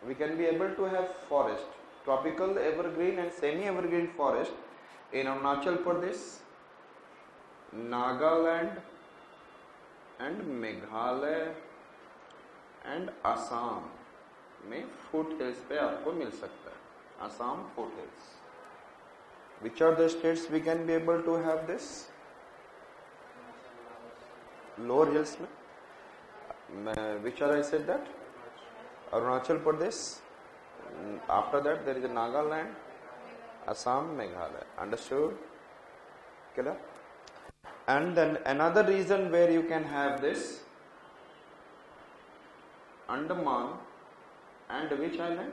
we can be able to have forest, tropical evergreen and semi-evergreen forest in Arunachal Pradesh, Nagaland and Meghalaya and Assam में foot hills पे आपको मिल सकता है. Assam foot hills. Which are the states we can be able to have this? Lower hills में. Which are I said that? Arunachal Pradesh. After that there is Nagaland, Assam, Meghalaya. Understood? Clear? And then another reason where you can have this, Andaman and which island?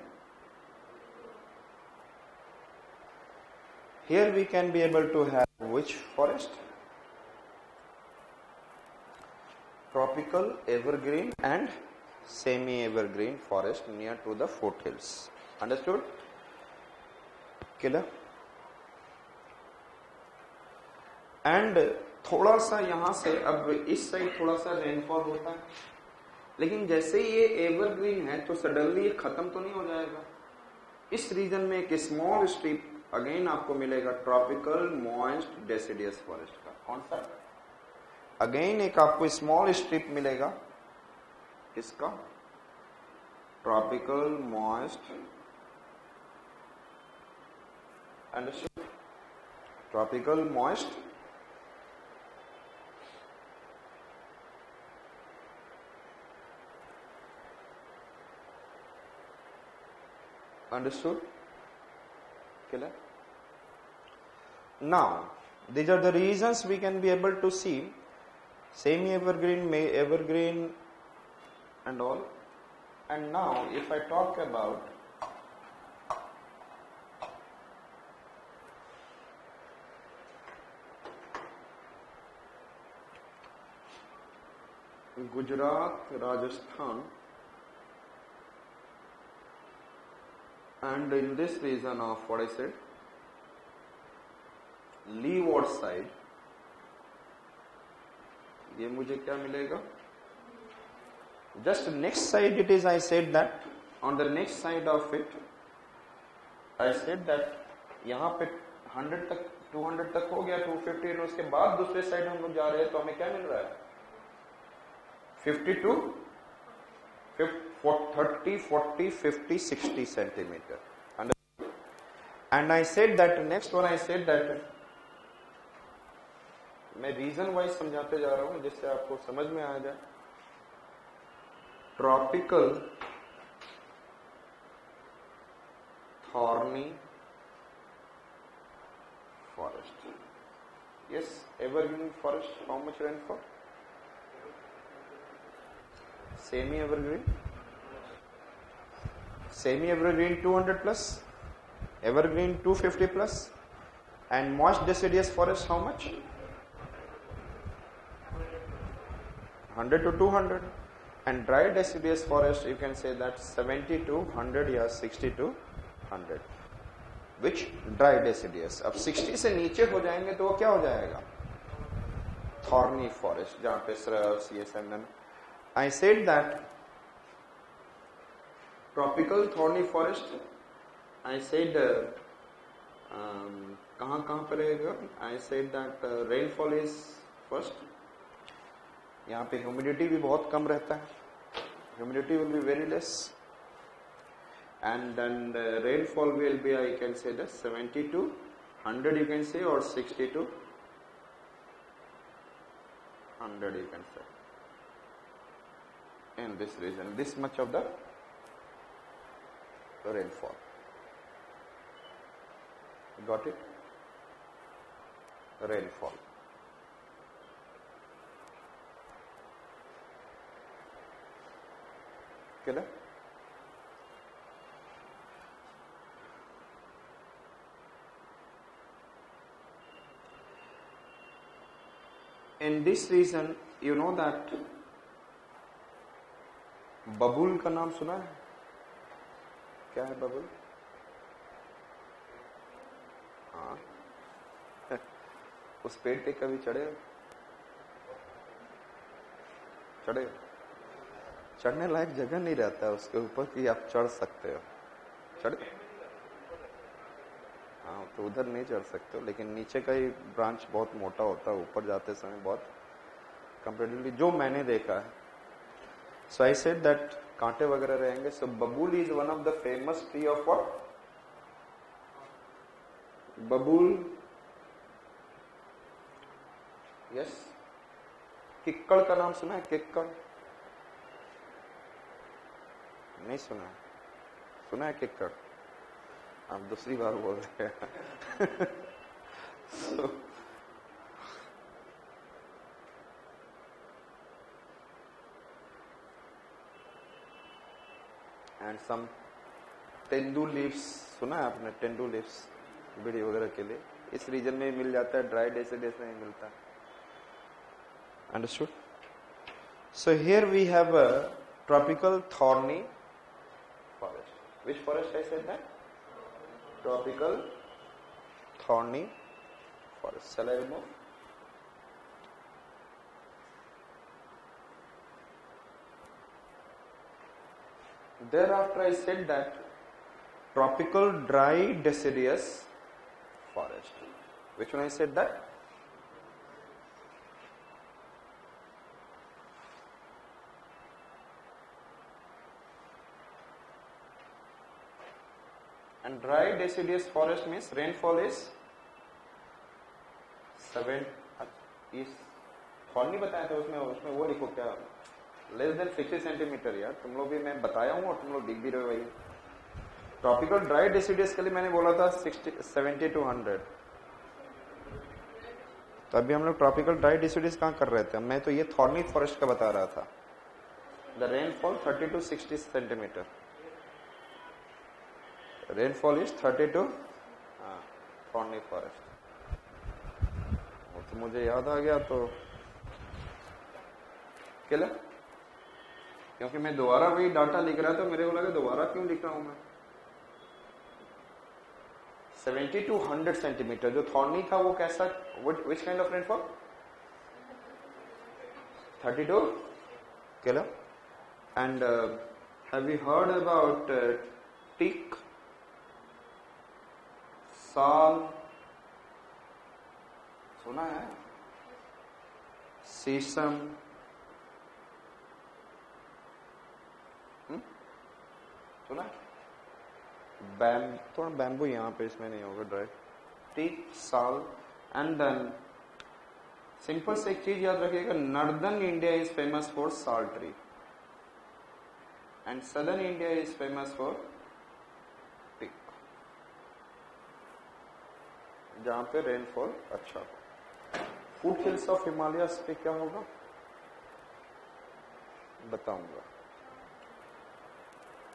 Here we can be able to have which forest? Tropical evergreen and semi-evergreen forest near to the foothills. Understood? Clear? And थोड़ा सा यहाँ से अब इस side थोड़ा सा rainfall होता है, लेकिन जैसे ही ये एवरग्रीन है तो सडनली ये खत्म तो नहीं हो जाएगा. इस रीजन में एक स्मॉल स्ट्रिप अगेन आपको मिलेगा ट्रॉपिकल मॉइस्ट डेसिडियस फॉरेस्ट का. कौन सा? अगेन एक आपको स्मॉल स्ट्रिप मिलेगा किसका? Tropical moist. Understood? Tropical moist understood? Clear? Now, these are the reasons we can be able to see semi-evergreen, evergreen and all. And now, if I talk about Gujarat, Rajasthan, and in this region of what I said, leeward side, ये मुझे क्या मिलेगा? Just next side it is, I said that on the next side of it, I said that यहाँ पे 100 तक 200 तक हो गया, 250, और उसके बाद दूसरे साइड हम लोग जा रहे हैं तो हमें क्या मिल रहा है? 52 30, 40, 50, 60 centimeter. And I said that next one I said that मैं रीजन वाइज समझाते जा रहा हूं जिससे आपको समझ में आ जाए. Tropical thorny forest. Yes, evergreen forest. How much rainfall? Semi-evergreen. Semi-evergreen 200 plus, evergreen 250 plus, and moist deciduous forest how much? 100 to 200. And dry deciduous forest you can say that 70 to 100 या 60 to 100. Which dry deciduous? अब 60 से नीचे हो जाएंगे तो वो क्या हो जाएगा? Thorny forest, जहाँ पे shrubs ये सब. I said that tropical thorny forest, I said कहाँ पर रहेगा? I said that rainfall is first. यहाँ पे humidity भी बहुत कम रहता है. Humidity will be very less. And then the rainfall will be, I can say that 70 to 100 you can say, or 60 to 100 you can say. In this region, this much of the rainfall. Got it? Rainfall. Clear? In this region, you know that बबूल का नाम सुना है? क्या है बबूल? हाँ. उस पेड़ पे कभी चढ़े? चढ़ने लायक जगह नहीं रहता है उसके ऊपर कि आप चढ़ सकते हो। चढ़ हाँ, तो उधर नहीं चढ़ सकते हो, लेकिन नीचे का ही ब्रांच बहुत मोटा होता है, ऊपर जाते समय बहुत कंपेरेटिवली जो मैंने देखा है। सो आई सेड दैट कांटे वगैरह रहेंगे। सो बबूल is one of the famous tree of what? बबूल, यस। किक्कड़ का नाम सुना है? किक्कड़ नहीं सुना है? सुना है किक्कड़? आप दूसरी बार बोल रहे हैं। so, and some tendu leaves, सुना है आपने? तेंदू लीव्स बीड़ी वगैरह के लिए इस रीजन में मिल जाता है, ड्राई डेसिडस में मिलता है। Understood? So here we have a tropical thorny forest. Which forest I said that? Tropical thorny forest. Shall I remove? Thereafter I said that tropical dry deciduous forest. Which one I said that? And dry deciduous forest means rainfall is 7 is thorny बताया था उसमें वो लिखो क्या, less than 60 centimetre. यार तुम लोग भी, मैं बताया हूँ और तुम लोग दिख भी रहे हो भाई। ट्रॉपिकल ड्राई डेसिडियस के लिए मैंने बोला था 70 to 100। तो अभी हम लोग ट्रॉपिकल ड्राई डेसिडियस कहाँ कर रहे थे? मैं तो ये थॉर्नी फॉरेस्ट का बता रहा था। The rainfall 30 to 60 centimetre. Rainfall is 30 to thorny forest. वो तो मुझे याद आ गया तो क्या, क्योंकि मैं दोबारा वही डाटा लिख रहा था, मेरे को लगा दोबारा क्यों लिख रहा हूं मैं। 70 to 100 सेंटीमीटर जो थॉर्नी था वो कैसा, which kind of rainfall? 30 to क्या? And have you heard about teak, sal, सुना है? शीशम, सुना? थोड़ा बैम्बू यहाँ पे इसमें नहीं होगा dry. Teak, sal and then simple से एक चीज याद रखिएगा, northern India is famous for sal tree and southern India is famous for teak, जहां पे रेनफॉल अच्छा हो। फुट हिल्स ऑफ हिमालयस पे क्या होगा बताऊंगा।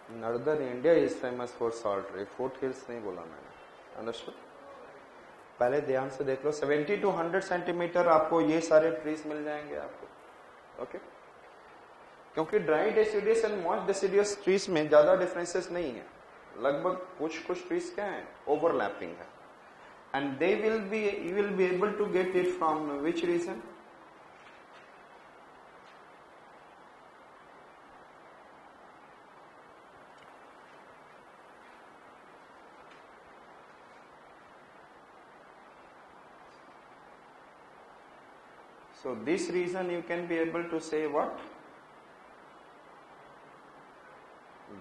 Northern India is famous for salt tree, foot hills नहीं बोला मैंने। अंडरस्टूड? पहले ध्यान से देख लो, 70 to 100 सेंटीमीटर आपको ये सारे ट्रीज मिल जाएंगे आपको। ओके? क्योंकि dry deciduous and moist deciduous trees में ज्यादा डिफरेंसेस नहीं है, लगभग कुछ ट्रीज क्या है, ओवरलैपिंग है। And you will be able to get it from which reason? So this reason you can be able to say what?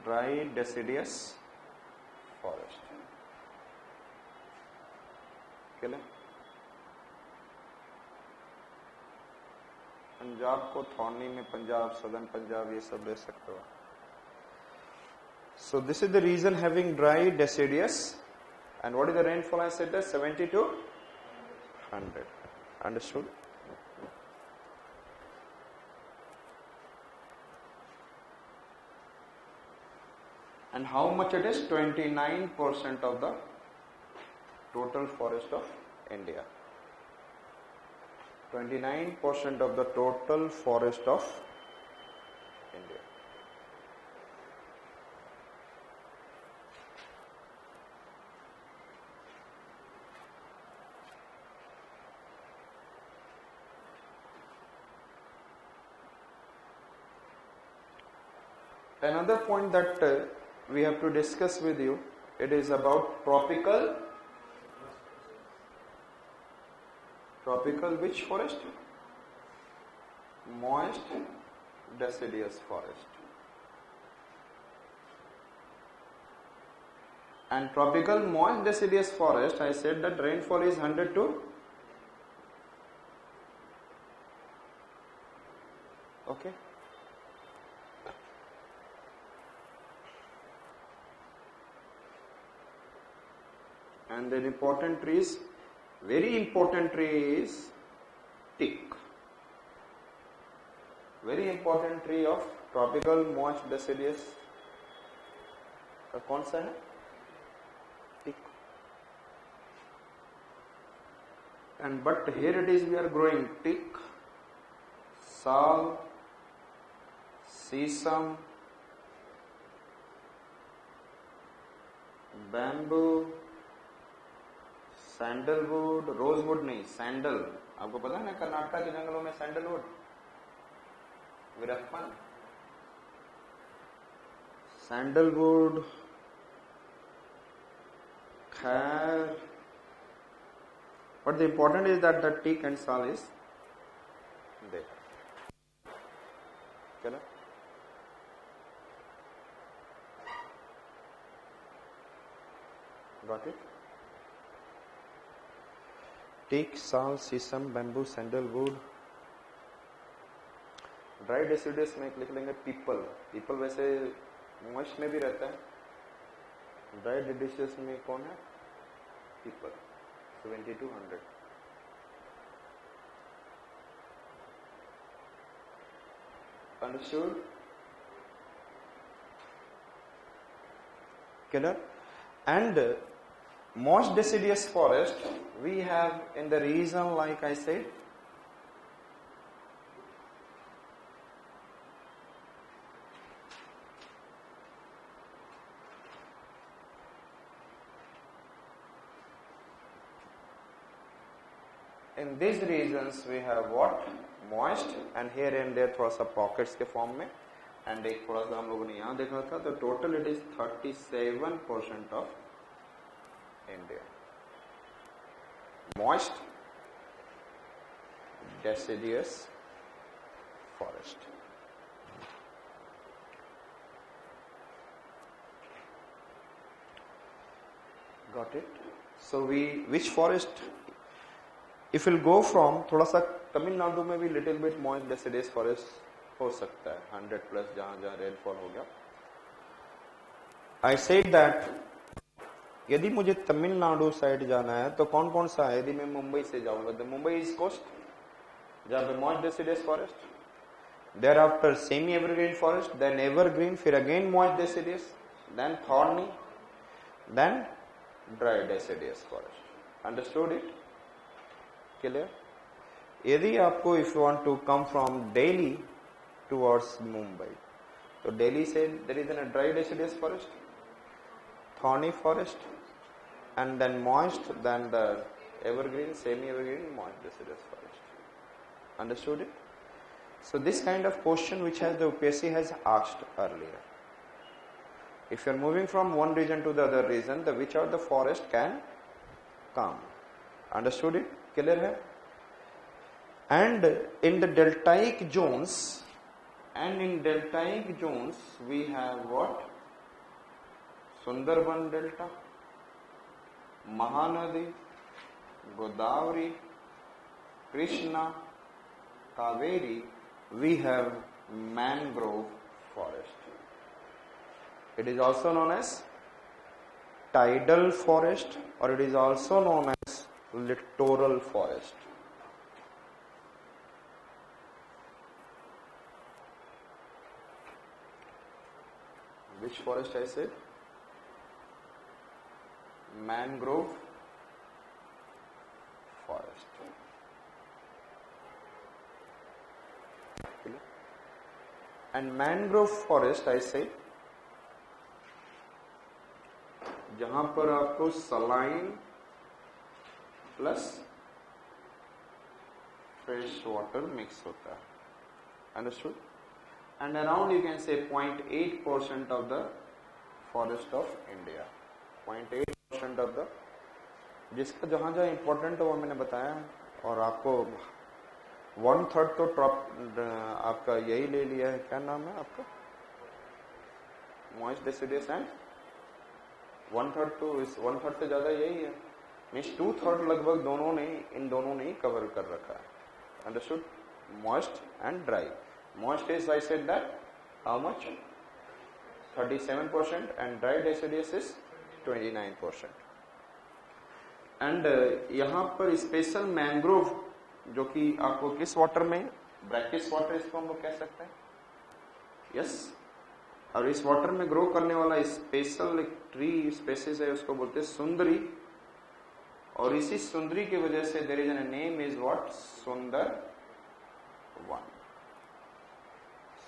Dry deciduous forest. Punjab को थॉर्नी में पंजाब, सदर्न पंजाब, ये सब ले सकते हो। So this is the region having dry deciduous and what is the rainfall? I said 70 to 100। Understood? And how much it is? 29% of the total forest of India. 29% of the total forest of India. another point that we have to discuss with you, it is about tropical which forest? Moist deciduous forest. And tropical moist deciduous forest, I said that rainfall is 100 to okay. And an important tree is, very important tree is teak. Very important tree of tropical moist deciduous का कौन सा है? Teak. And but here it is, we are growing teak, sal, sesame, bamboo, sandalwood, rosewood नहीं, sandal. आपको पता है ना कर्नाटक के जंगलों में सैंडलवुड, विरक्पन, सैंडलवुड, खैर. But the important is that the teak and sal is there. चलो. Got it? Teak, sal, sesame, bamboo, sandalwood. Dry deciduous में लिख लेंगे पीपल. पीपल वैसे मॉइस्ट में भी रहता है. ड्राई डेसिडुअस में कौन है? People. 70 to 100. Understood? Clear? And moist deciduous forest we have in the region, like I said, in these regions we have what? Moist, and here and there थोड़ा सा pockets के form में, and एक थोड़ा सा हम लोगों ने यहाँ देखा था. तो total it is 37% of India. Moist deciduous forest. Got it? So which forest? If we'll go from, थोड़ा सा तमिलनाडु में भी little bit moist deciduous forest हो सकता है, 100 plus जहाँ जहाँ rainfall हो गया. I said that यदि मुझे तमिलनाडु साइड जाना है तो कौन कौन सा है? यदि मैं मुंबई से जाऊंगा तो मुंबई ईस्ट कोस्ट, जहाँ पे moist deciduous forest, there after semi evergreen forest, then evergreen, फिर again moist deciduous, then thorny, then dry deciduous forest. Understood it? Clear? यदि आपको if you want to come from Delhi towards Mumbai, तो दिल्ली से there is an dry deciduous forest, thorny forest, and then moist, then the evergreen, semi-evergreen, moist deciduous forest. Understood it? So this kind of question which has the UPSC has asked earlier. If you are moving from one region to the other region, the which of the forest can come? Understood it? Clear hai? And in the deltaic zones, we have what? Sundarban Delta, Mahanadi, Godavari, Krishna, Kaveri, we have mangrove forest. It is also known as tidal forest, or it is also known as littoral forest. Which forest I said? Mangrove forest. And mangrove forest I say जहां पर आपको saline plus fresh water mix होता है. Understood? and around you can say 0.8% of the forest of India. 0.8% of the, जिसका जहाँ जहाँ important है वो मैंने बताया, और आपको 1/3 तो टॉप आपका यही ले लिया है, क्या नाम है आपका, मॉइस्ट डेसिडियस एंड 1/3 तो इस 1/3 से ज्यादा यही है, मीन्स 2/3 लगभग दोनों ने, इन दोनों ने कवर कर रखा है. Understood? Moist and dry. Moist is I said that how much 37% and dry deciduous is 29%. And यहाँ पर स्पेशल मैंग्रोव जो कि आपको किस वाटर में, ब्रैकिश वाटर इसको हम लोग कह सकते हैं, यस. और इस वाटर में ग्रो करने वाला स्पेशल एक ट्री स्पेसिस है, उसको बोलते हैं सुंदरी. और इसी सुंदरी की वजह से there is an name is what, sundar van,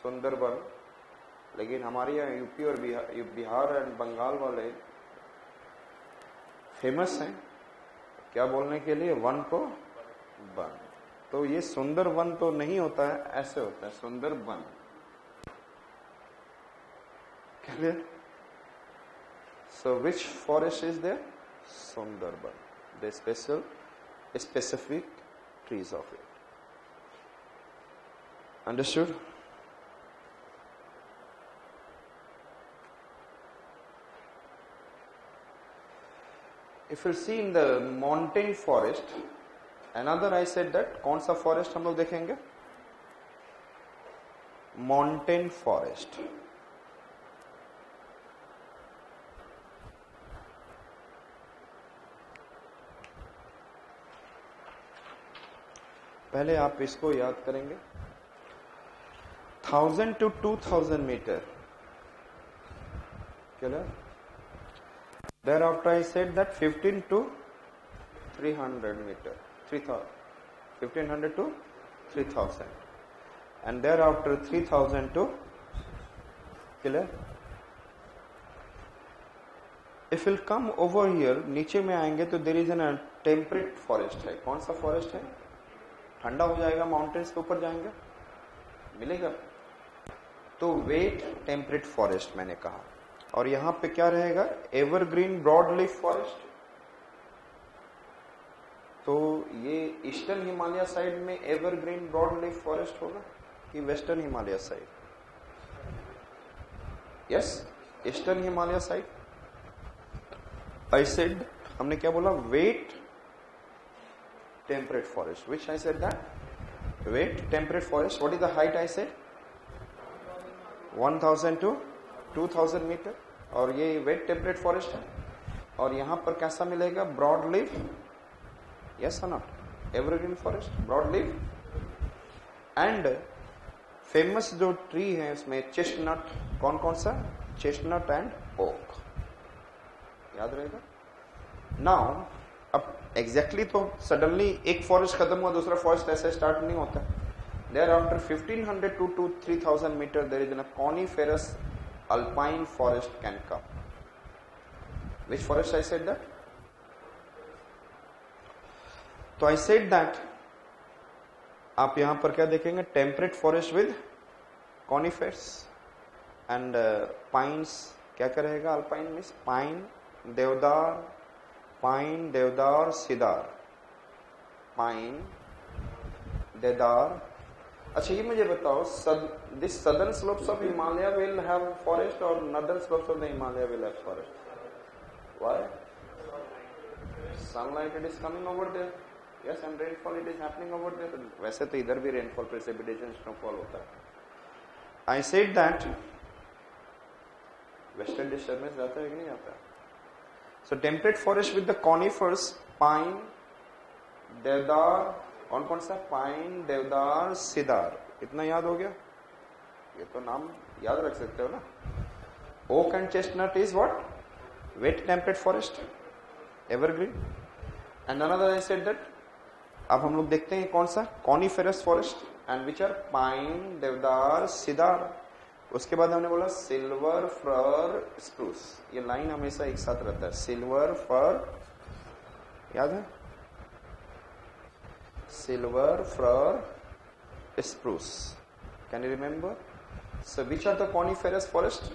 sundar van. लेकिन हमारे यहाँ यूपी और बिहार एंड बंगाल वाले फेमस हैं क्या बोलने के लिए, वन को वन. तो ये सुंदर वन तो नहीं होता है, ऐसे होता है sundar van. Clear? So which forest is there, Sundarban, the specific trees of it. Understood? If you see in the mountain forest, another I said that कौन सा forest हम लोग देखेंगे, mountain forest. पहले आप इसको याद करेंगे, 1000 to 2000 मीटर. क्या? Thereafter I said that 15 to 300 meter, 1500 to 3000, and thereafter 3000 to, clear? If we'll come over here, नीचे में आएंगे तो there is a temperate forest है. कौन सा forest है? ठंडा हो जाएगा, माउंटेन्स के ऊपर जाएंगे, मिलेगा. तो वेट टेम्परेट फॉरेस्ट मैंने कहा. और यहां पे क्या रहेगा, एवरग्रीन ब्रॉड लीफ फॉरेस्ट. तो ये ईस्टर्न हिमालय साइड में एवरग्रीन ब्रॉड लीफ फॉरेस्ट होगा कि western Himalaya side? Yes, eastern Himalaya side. I said, हमने क्या बोला, wet temperate forest. Which I said that wet temperate forest. What is the height? I said 1000 to 2000 metre. और ये wait temperate forest है. और यहां पर कैसा मिलेगा, ब्रॉड लीफ. यस और not? Evergreen forest, broad leaf. And famous जो ट्री है इसमें चेस्टनट. कौन कौन सा? Chestnut and oak. याद रहेगा. नाउ अब एग्जैक्टली तो सडनली एक फॉरेस्ट खत्म हुआ, दूसरा फॉरेस्ट ऐसे स्टार्ट नहीं होता. Thereafter 1500 to 3000 meter there is a coniferous alpine forest can come. Which forest I said that? तो I said that आप यहां पर क्या देखेंगे, temperate forest with coniferous and pines. क्या करेगा, alpine means pine, deodar, pine, deodar, cedar. Pine, deodar. अच्छा ये मुझे बताओ, this southern slopes of Himalaya will have forest और northern slopes of the Himalaya will have forest. Why? Sunlight it is coming over there. Yes, and rainfall it is happening over there. वैसे तो इधर भी rainfall, precipitation, snowfall होता है. I said that western disturbance जाता है कि नहीं आता. So temperate forest with the conifers, pine, deodar. कौन कौन सा? पाइन, देवदार, सिदार. इतना याद हो गया? ये तो नाम याद रख सकते हो ना. Oak and chestnut is what, wet temperate forest, evergreen. And another I said that, अब हम लोग देखते हैं कौन सा, coniferous forest, and which are pine, deodar, cedar. उसके बाद हमने बोला सिल्वर, फर, स्प्रूस. ये लाइन हमेशा एक साथ रहता है, सिल्वर, फर. याद है? Silver, fir, spruce. Can you remember? So which are the coniferous forest?